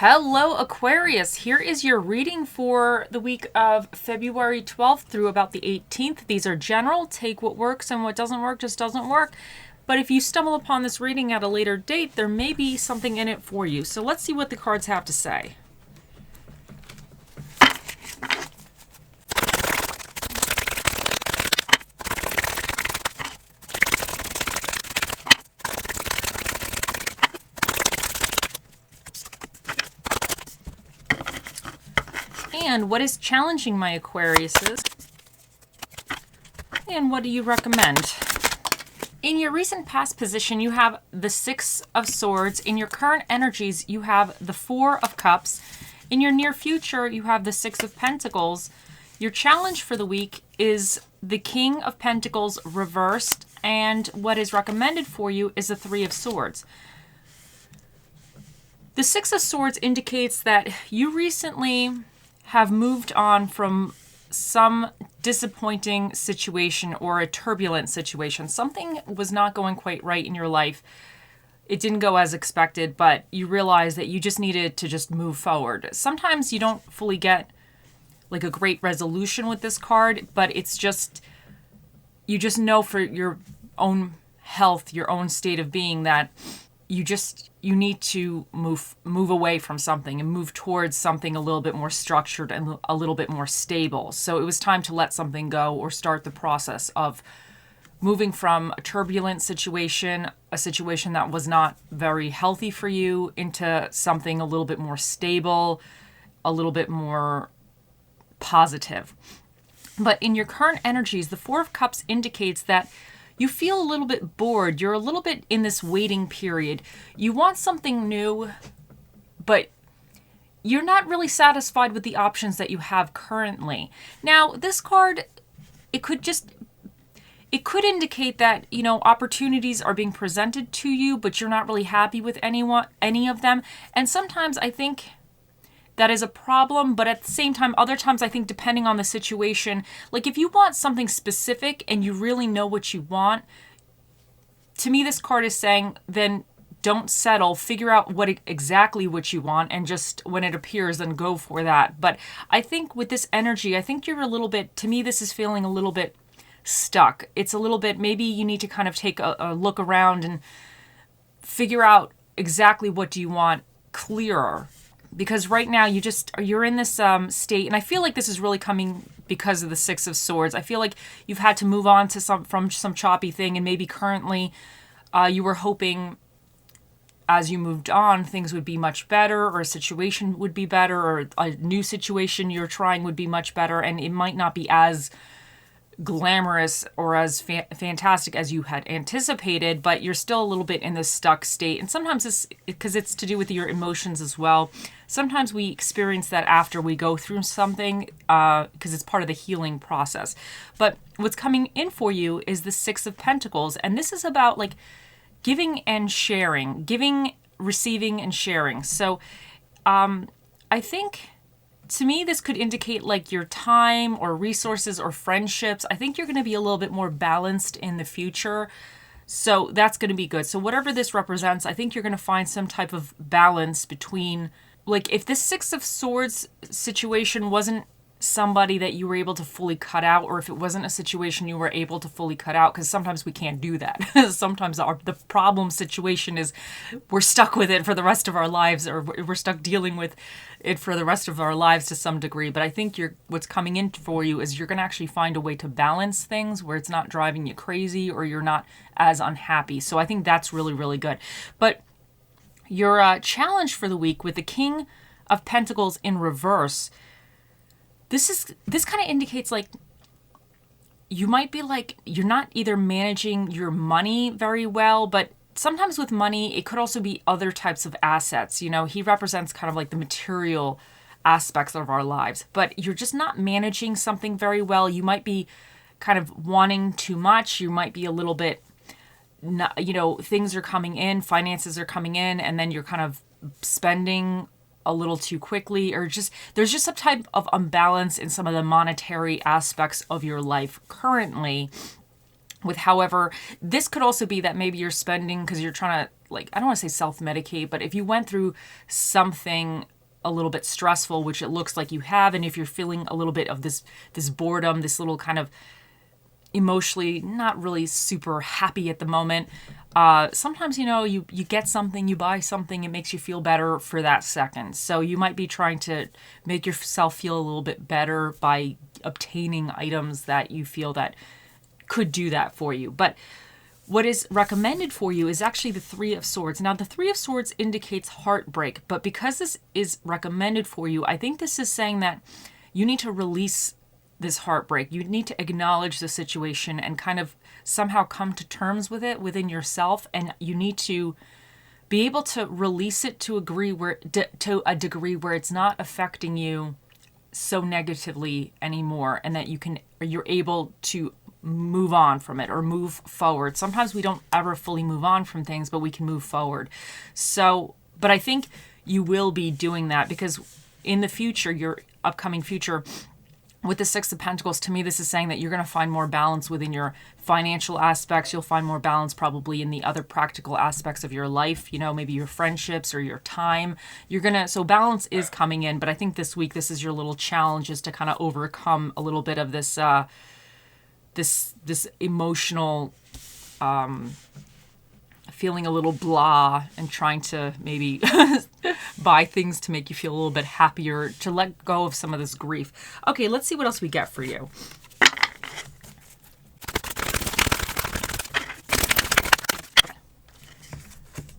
Hello, Aquarius. Here is your reading for the week of February 12th through about the 18th. These are general. Take what works and what doesn't work just doesn't work. But if you stumble upon this reading at a later date, there may be something in it for you. So let's see what the cards have to say. And what is challenging my Aquariuses? And what do you recommend? In your recent past position, you have the Six of Swords. In your current energies, you have the Four of Cups. In your near future, you have the Six of Pentacles. Your challenge for the week is the King of Pentacles reversed. And what is recommended for you is the Three of Swords. The Six of Swords indicates that you recently have moved on from some disappointing situation or a turbulent situation. Something was not going quite right in your life. It didn't go as expected, but you realized that you just needed to just move forward. Sometimes you don't fully get like a great resolution with this card, but it's just, you just know for your own health, your own state of being, that you need to move away from something and move towards something a little bit more structured and a little bit more stable. So it was time to let something go or start the process of moving from a turbulent situation, a situation that was not very healthy for you, into something a little bit more stable, a little bit more positive. But in your current energies, the Four of Cups indicates that you feel a little bit bored. You're a little bit in this waiting period. You want something new, but you're not really satisfied with the options that you have currently. Now, this card, it could indicate that, opportunities are being presented to you, but you're not really happy with any of them. And sometimes I think that is a problem, but at the same time, other times I think depending on the situation, like if you want something specific and you really know what you want, to me this card is saying, then don't settle, figure out exactly what you want, and just when it appears, then go for that. But I think with this energy, I think you're a little bit, to me this is feeling a little bit stuck. It's a little bit, maybe you need to kind of take a look around and figure out exactly what do you want clearer. Because right now you're in this state, and I feel like this is really coming because of the Six of Swords. I feel like you've had to move on to from some choppy thing, and maybe currently you were hoping as you moved on things would be much better, or a situation would be better, or a new situation you're trying would be much better, and it might not be as glamorous or as fantastic as you had anticipated, but you're still a little bit in this stuck state. And sometimes this, because it's to do with your emotions as well, sometimes we experience that after we go through something, because it's part of the healing process. But what's coming in for you is the Six of Pentacles, and this is about like giving and sharing, receiving and sharing. So I think, to me, this could indicate like your time or resources or friendships. I think you're going to be a little bit more balanced in the future. So that's going to be good. So whatever this represents, I think you're going to find some type of balance between, like, if this Six of Swords situation wasn't somebody that you were able to fully cut out, or if it wasn't a situation you were able to fully cut out, because sometimes we can't do that. Sometimes the problem situation is we're stuck with it for the rest of our lives, or we're stuck dealing with it for the rest of our lives to some degree. But I think what's coming in for you is you're going to actually find a way to balance things where it's not driving you crazy or you're not as unhappy. So I think that's really, really good. But your challenge for the week with the King of Pentacles in reverse, this kind of indicates like you might be like, you're not either managing your money very well, but sometimes with money, it could also be other types of assets. He represents kind of like the material aspects of our lives, but you're just not managing something very well. You might be kind of wanting too much. You might be a little bit, things are coming in, finances are coming in, and then you're kind of spending a little too quickly, or there's just some type of imbalance in some of the monetary aspects of your life currently. However, this could also be that maybe you're spending because you're trying to, like, I don't want to say self-medicate, but if you went through something a little bit stressful, which it looks like you have, and if you're feeling a little bit of this boredom, this little kind of emotionally not really super happy at the moment, sometimes, you get something, you buy something, it makes you feel better for that second. So you might be trying to make yourself feel a little bit better by obtaining items that you feel that could do that for you. But what is recommended for you is actually the Three of Swords. Now, the Three of Swords indicates heartbreak, but because this is recommended for you, I think this is saying that you need to release this heartbreak. You need to acknowledge the situation and kind of somehow come to terms with it within yourself, and you need to be able to release it to a degree where it's not affecting you so negatively anymore, and that you're able to move on from it or move forward. Sometimes we don't ever fully move on from things, but we can move forward. So, but I think you will be doing that, because in the future, your upcoming future, with the Six of Pentacles, to me, this is saying that you're going to find more balance within your financial aspects. You'll find more balance probably in the other practical aspects of your life, maybe your friendships or your time. So balance is coming in, but I think this week, this is your little challenge, is to kind of overcome a little bit of this, this emotional, feeling a little blah, and trying to maybe buy things to make you feel a little bit happier, to let go of some of this grief. Okay, let's see what else we get for you.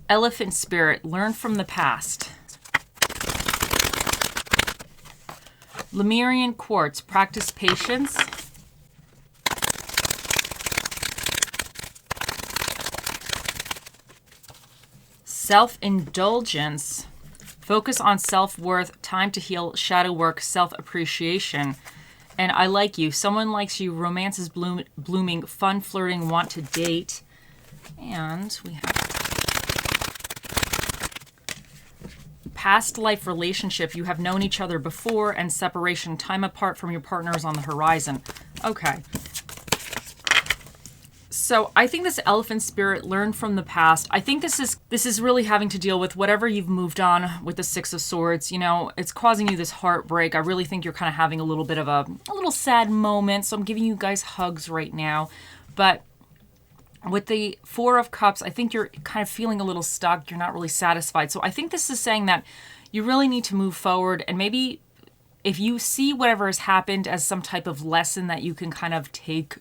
Elephant Spirit, learn from the past. Lemurian Quartz, practice patience. Self-indulgence, focus on self-worth, time to heal, shadow work, self-appreciation. And I like you. Someone likes you. Romance is blooming, fun, flirting, want to date. And we have past life relationship. You have known each other before, and separation, time apart from your partners on the horizon. Okay. So I think this Elephant Spirit, learn from the past. I think this is really having to deal with whatever you've moved on with the Six of Swords. It's causing you this heartbreak. I really think you're kind of having a little bit of a little sad moment. So I'm giving you guys hugs right now. But with the Four of Cups, I think you're kind of feeling a little stuck. You're not really satisfied. So I think this is saying that you really need to move forward. And maybe if you see whatever has happened as some type of lesson that you can kind of take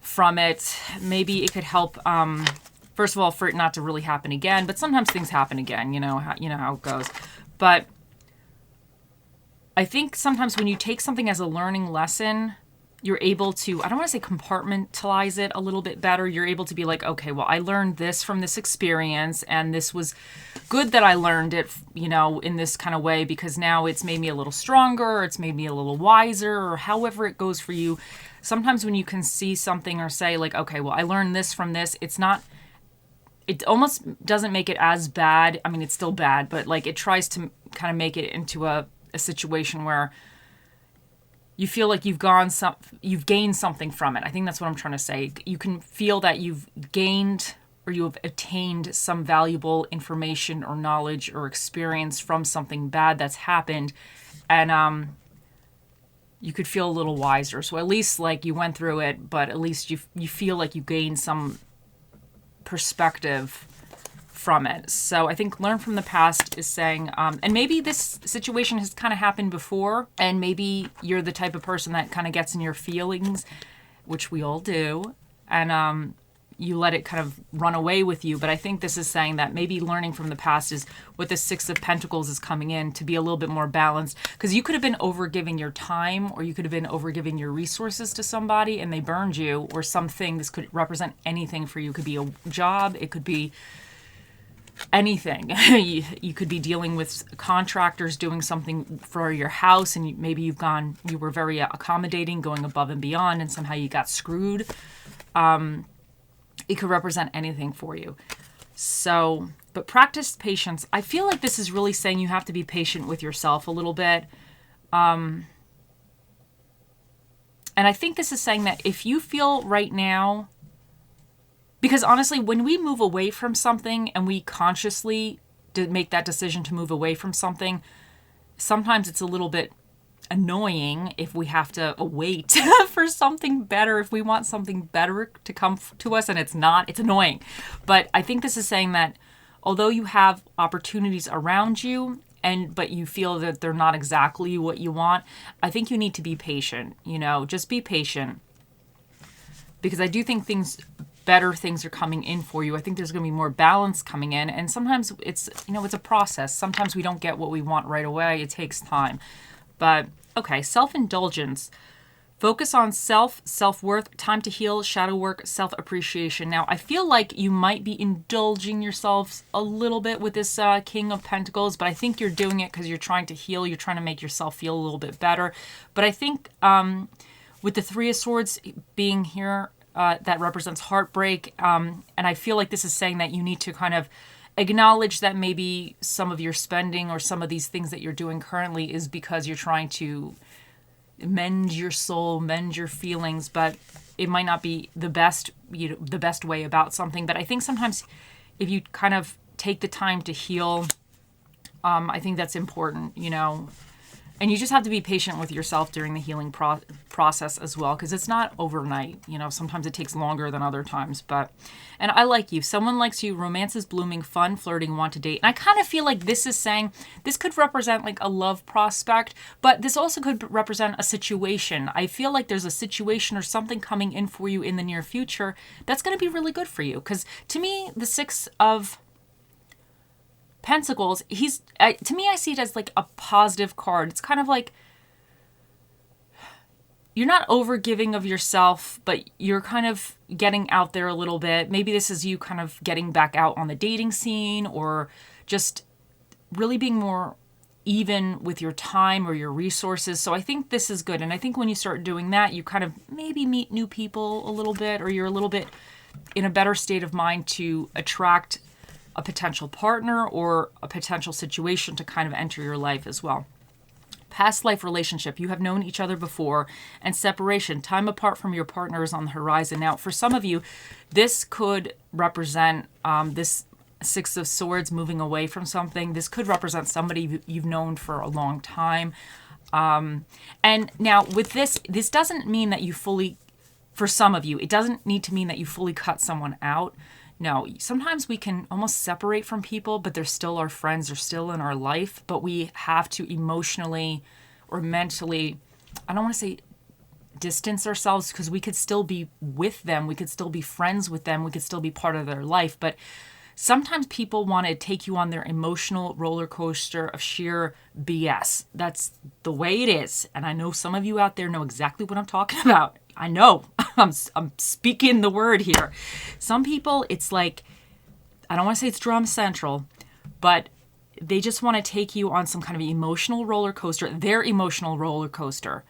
from it, maybe it could help, first of all, for it not to really happen again. But sometimes things happen again, you know how it goes. But I think sometimes when you take something as a learning lesson, you're able to, I don't want to say compartmentalize it a little bit better. You're able to be like, okay, well, I learned this from this experience, and this was good that I learned it, in this kind of way, because now it's made me a little stronger, or it's made me a little wiser, or however it goes for you. Sometimes when you can see something or say like, okay, well, I learned this from this, it almost doesn't make it as bad. I mean, it's still bad, but like it tries to kind of make it into a situation where you feel like you've gained something from it. I think that's what I'm trying to say. You can feel that you've gained or you have attained some valuable information or knowledge or experience from something bad that's happened. And you could feel a little wiser. So at least like you went through it, but at least you feel like you gained some perspective from it. So I think learn from the past is saying, and maybe this situation has kind of happened before, and maybe you're the type of person that kind of gets in your feelings, which we all do, and you let it kind of run away with you. But I think this is saying that maybe learning from the past is what the Six of Pentacles is coming in to be a little bit more balanced, because you could have been overgiving your time, or you could have been overgiving your resources to somebody and they burned you, or something. This could represent anything for you. It could be a job. It could be anything. You could be dealing with contractors doing something for your house, and maybe you were very accommodating, going above and beyond, and somehow you got screwed. It could represent anything for you. So, but practice patience. I feel like this is really saying you have to be patient with yourself a little bit. And I think this is saying that if you feel right now, because honestly, when we move away from something and we consciously make that decision to move away from something, sometimes it's a little bit annoying if we have to wait for something better, if we want something better to come to us and it's not, it's annoying. But I think this is saying that although you have opportunities around you, but you feel that they're not exactly what you want, I think you need to be patient, just be patient. Because I do think better things are coming in for you. I think there's going to be more balance coming in. And sometimes it's a process. Sometimes we don't get what we want right away. It takes time. But, okay, self-indulgence. Focus on self-worth, time to heal, shadow work, self-appreciation. Now, I feel like you might be indulging yourselves a little bit with this King of Pentacles, but I think you're doing it because you're trying to heal. You're trying to make yourself feel a little bit better. But I think with the Three of Swords being here, that represents heartbreak. And I feel like this is saying that you need to kind of acknowledge that maybe some of your spending or some of these things that you're doing currently is because you're trying to mend your soul, mend your feelings, but it might not be the best way about something. But I think sometimes if you kind of take the time to heal, I think that's important, And you just have to be patient with yourself during the healing process as well, because it's not overnight. Sometimes it takes longer than other times. And I like you. Someone likes you. Romance is blooming, fun, flirting, want to date. And I kind of feel like this is saying this could represent like a love prospect, but this also could represent a situation. I feel like there's a situation or something coming in for you in the near future that's going to be really good for you. Because to me, the Six of Pentacles, to me, I see it as like a positive card. It's kind of like you're not overgiving of yourself, but you're kind of getting out there a little bit. Maybe this is you kind of getting back out on the dating scene, or just really being more even with your time or your resources. So I think this is good. And I think when you start doing that, you kind of maybe meet new people a little bit, or you're a little bit in a better state of mind to attract a potential partner or a potential situation to kind of enter your life as well. Past life relationship, you have known each other before, and separation, time apart from your partner is on the horizon. Now, for some of you, this could represent this Six of Swords moving away from something. This could represent somebody you've known for a long time. And now with this doesn't mean that you fully, for some of you, it doesn't need to mean that you fully cut someone out. No, sometimes we can almost separate from people, but they're still our friends, they're still in our life, but we have to emotionally or mentally, I don't want to say distance ourselves, because we could still be with them, we could still be friends with them, we could still be part of their life, but sometimes people want to take you on their emotional roller coaster of sheer BS. That's the way it is, and I know some of you out there know exactly what I'm talking about. I know, I'm speaking the word here. Some people, it's like, I don't want to say it's drama central, but they just want to take you on some kind of emotional roller coaster, their emotional roller coaster.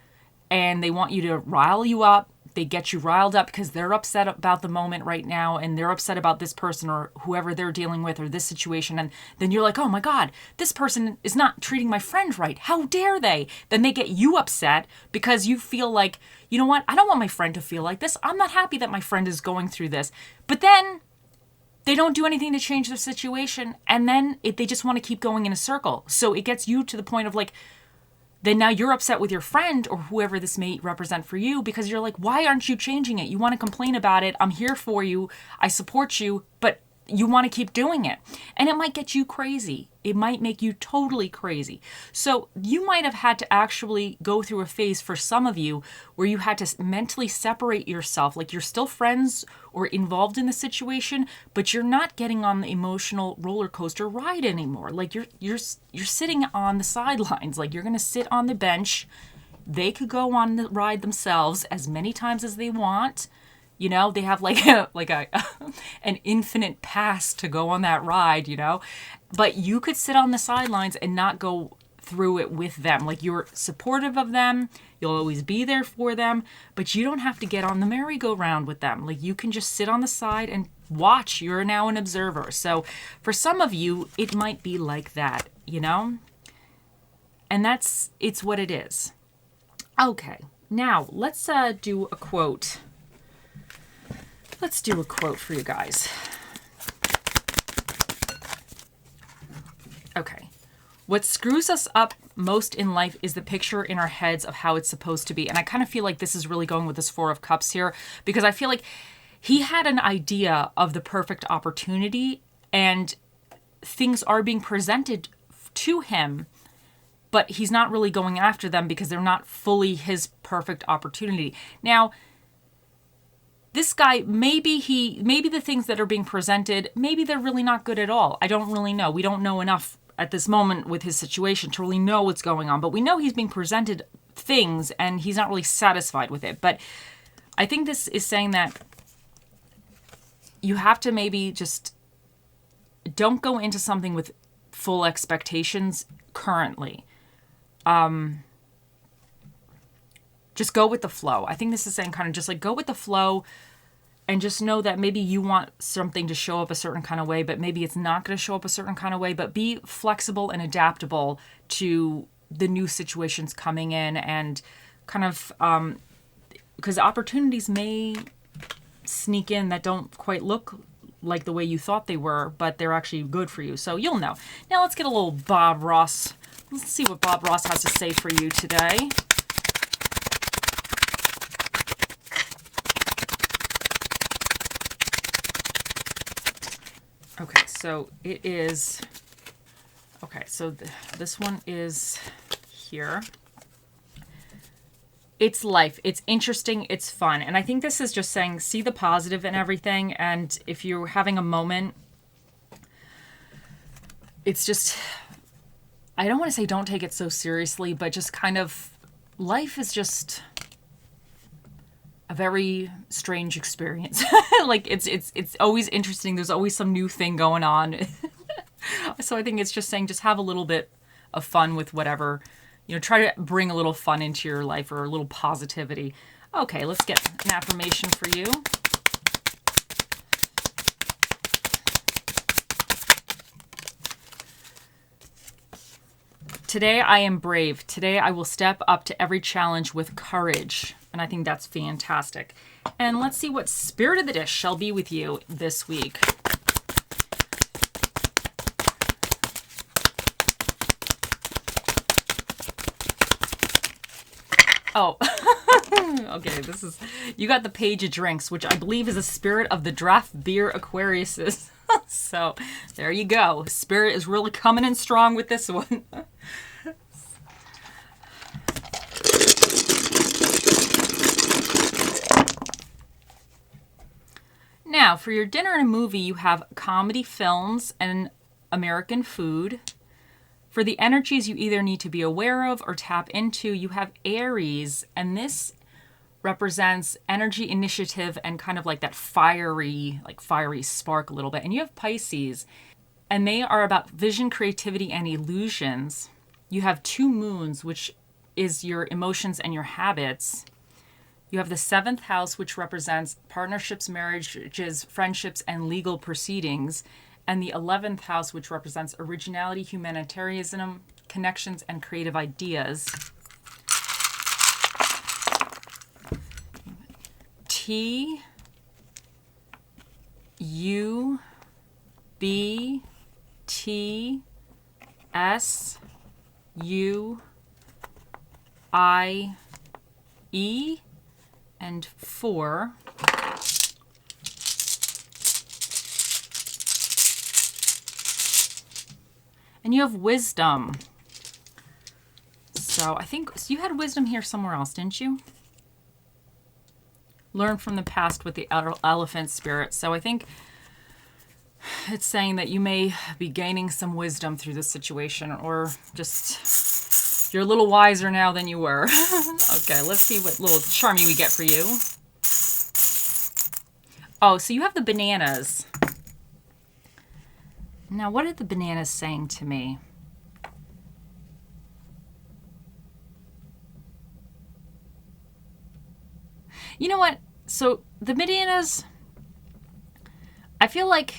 And they want you to rile you up. They get you riled up because they're upset about the moment right now, and they're upset about this person or whoever they're dealing with or this situation. And then you're like, oh my God, this person is not treating my friend right. How dare they? Then they get you upset because you feel like, you know what? I don't want my friend to feel like this. I'm not happy that my friend is going through this. But then they don't do anything to change their situation. And then they just want to keep going in a circle. So it gets you to the point of like, then now you're upset with your friend or whoever this may represent for you, because you're like, why aren't you changing it? You want to complain about it. I'm here for you. I support you, but you want to keep doing it. And it might get you crazy. It might make you totally crazy. So you might have had to actually go through a phase for some of you where you had to mentally separate yourself. Like you're still friends or involved in the situation, but you're not getting on the emotional roller coaster ride anymore. Like you're sitting on the sidelines. Like you're going to sit on the bench. They could go on the ride themselves as many times as they want. You know, they have like an infinite pass to go on that ride, you know. But you could sit on the sidelines and not go through it with them. Like you're supportive of them. You'll always be there for them. But you don't have to get on the merry-go-round with them. Like you can just sit on the side and watch. You're now an observer. So for some of you, it might be like that, you know. And it's what it is. Okay, now let's do a quote. Let's do a quote for you guys. Okay. What screws us up most in life is the picture in our heads of how it's supposed to be. And I kind of feel like this is really going with this Four of Cups here, because I feel like he had an idea of the perfect opportunity and things are being presented to him, but he's not really going after them because they're not fully his perfect opportunity. Now, this guy, maybe the things that are being presented, maybe they're really not good at all. I don't really know. We don't know enough at this moment with his situation to really know what's going on, but we know he's being presented things and he's not really satisfied with it. But I think this is saying that you have to maybe just don't go into something with full expectations currently. Just go with the flow. I think this is saying kind of just like go with the flow and just know that maybe you want something to show up a certain kind of way, but maybe it's not going to show up a certain kind of way, but be flexible and adaptable to the new situations coming in and kind of, because opportunities may sneak in that don't quite look like the way you thought they were, but they're actually good for you. So you'll know. Now let's get a little Bob Ross. Let's see what Bob Ross has to say for you today. Okay, so it is, okay, so this one is here. It's life. It's interesting. It's fun. And I think this is just saying, see the positive in everything. And if you're having a moment, it's just, I don't want to say don't take it so seriously, but just kind of, life is just a very strange experience. Like it's always interesting. There's always some new thing going on. So I think it's just saying, just have a little bit of fun with whatever, you know, try to bring a little fun into your life or a little positivity. Okay, let's get an affirmation for you. Today I am brave. Today I will step up to every challenge with courage. And I think that's fantastic. And let's see what Spirit of the Dish shall be with you this week. Oh, okay, this is, you got the Page of Drinks, which I believe is a spirit of the draft beer Aquariuses. So there you go. Spirit is really coming in strong with this one. Now, for your dinner and a movie, you have comedy films and American food. For the energies you either need to be aware of or tap into, you have Aries, and this represents energy, initiative, and kind of like that fiery spark a little bit. And you have Pisces, and they are about vision, creativity, and illusions. You have two moons, which is your emotions and your habits. You have the 7th house, which represents partnerships, marriages, friendships, and legal proceedings. And the 11th house, which represents originality, humanitarianism, connections, and creative ideas. T U B T S U I E and 4. And you have wisdom. So I think so you had wisdom here somewhere else, didn't you? Learn from the past with the elephant spirit. So I think it's saying that you may be gaining some wisdom through this situation, or just you're a little wiser now than you were. Okay, let's see what little charming we get for you. Oh, so you have the bananas. Now, what are the bananas saying to me? You know what? So the bananas, I feel like,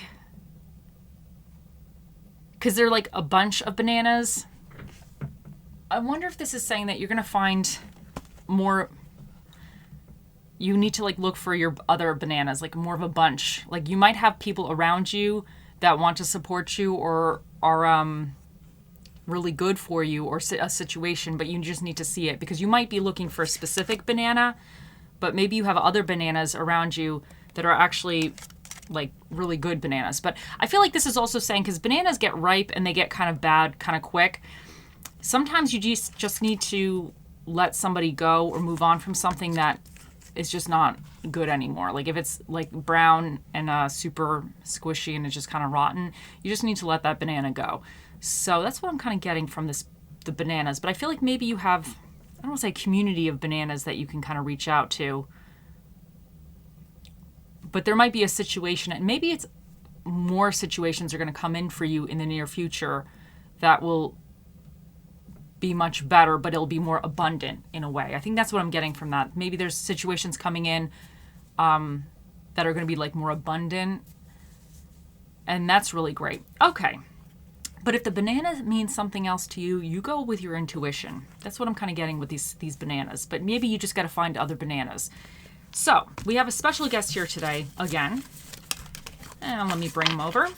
because they're like a bunch of bananas, I wonder if this is saying that you're going to find more, you need to like look for your other bananas, like more of a bunch. Like you might have people around you that want to support you or are really good for you or a situation, but you just need to see it because you might be looking for a specific banana, but maybe you have other bananas around you that are actually like really good bananas. But I feel like this is also saying, because bananas get ripe and they get kind of bad kind of quick, sometimes you just need to let somebody go or move on from something that is just not good anymore. Like if it's like brown and super squishy and it's just kind of rotten, you just need to let that banana go. So that's what I'm kind of getting from the bananas. But I feel like maybe you have, I don't want to say community of bananas that you can kind of reach out to. But there might be a situation, and maybe it's more situations are going to come in for you in the near future that will be much better, but it'll be more abundant in a way. I think that's what I'm getting from that. Maybe there's situations coming in that are going to be like more abundant, and that's really great. Okay. But if the banana means something else to you, you go with your intuition. That's what I'm kind of getting with these bananas. But maybe you just got to find other bananas. So we have a special guest here today again. And let me bring him over.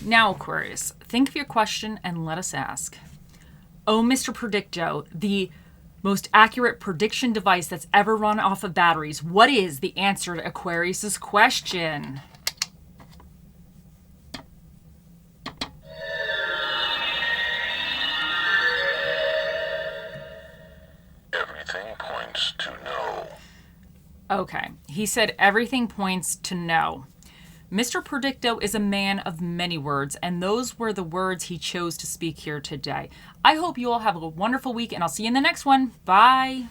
Now, Aquarius, think of your question and let us ask. Oh, Mr. Predicto, the most accurate prediction device that's ever run off of batteries, what is the answer to Aquarius's question? Everything points to no. Okay, he said everything points to no. Mr. Predicto is a man of many words, and those were the words he chose to speak here today. I hope you all have a wonderful week, and I'll see you in the next one. Bye.